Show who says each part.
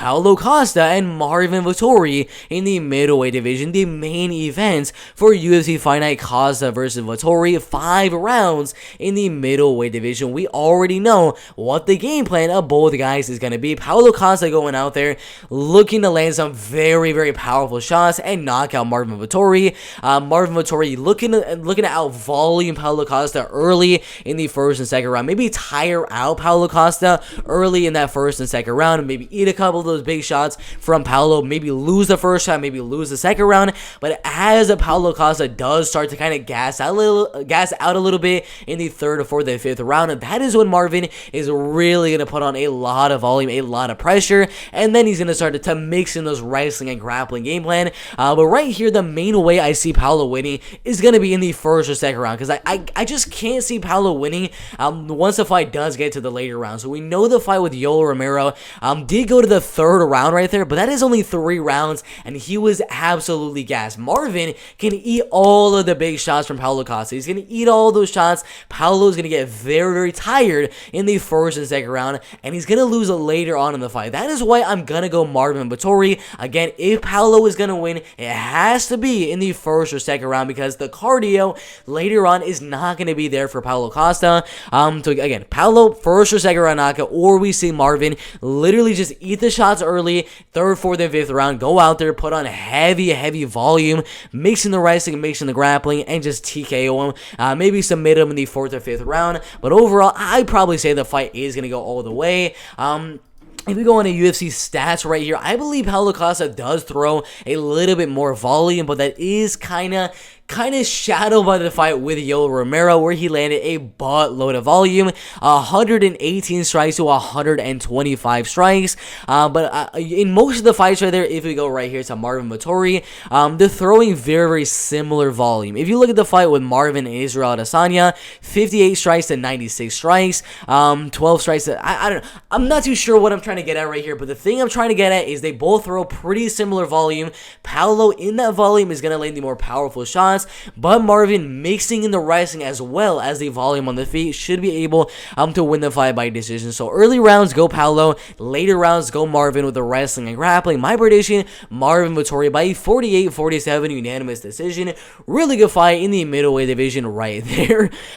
Speaker 1: Paulo Costa and Marvin Vettori in the middleweight division, the main event for UFC Fight Night. Costa versus Vettori, 5 rounds in the middleweight division. We already know what the game plan of both guys is going to be. Paulo Costa going out there looking to land some very, very powerful shots and knock out Marvin Vettori. Marvin Vettori looking to out volume Paulo Costa early in the first and second round. Maybe tire out Paulo Costa early in that first and second round. Maybe eat a couple of those big shots from Paulo. Maybe lose the first shot. Maybe lose the second round. But as Paulo Costa does start to kind of gas out a little bit in the third, fourth, and fifth round, and that is when Marvin is really going to put on a lot of volume, a lot of pressure, and then he's going to start to mix in those wrestling and grappling game plan. But right here, the main way I see Paulo winning is going to be in the first or second round, because I just can't see Paulo winning once the fight does get to the later rounds. So we know the fight with Yoel Romero did go to the third round right there, but that is only 3 rounds, and he was absolutely gassed. Marvin can eat all of the big shots from Paulo Costa. He's going to eat all those shots. Paulo's going to get very, very tired in the first and second round, and he's going to lose later on in the fight. That is why I'm going to go Marvin Vettori. Again, if Paulo is going to win, it has to be in the first or second round, because the cardio later on is not going to be there for Paulo Costa. So again, Paulo, first or second round knockout, or we see Marvin literally just eat the shots early, third, fourth, and fifth round, go out there, put on heavy volume, mixing the wrestling, mixing the grappling, and just TKO him. Maybe submit him in the fourth or fifth round. But overall, I'd probably say the fight is going to go all the way. If we go into UFC stats right here, I believe Paulo Costa does throw a little bit more volume, but that is kind of shadowed by the fight with Yoel Romero, where he landed a buttload of volume, 118 strikes to 125 strikes. But in most of the fights right there, if we go right here to Marvin Vettori, they're throwing very, very similar volume. If you look at the fight with Marvin and Israel Adesanya, 58 strikes to 96 strikes, 12 strikes to, I don't know. I'm not too sure what I'm trying to get at right here, but the thing I'm trying to get at is they both throw pretty similar volume. Paulo in that volume is going to land the more powerful shots, but Marvin mixing in the wrestling as well as the volume on the feet should be able to win the fight by decision. So early rounds go Paulo, later rounds go Marvin with the wrestling and grappling. My prediction, Marvin Vettori by 48-47 unanimous decision. Really good fight in the middleweight division right there.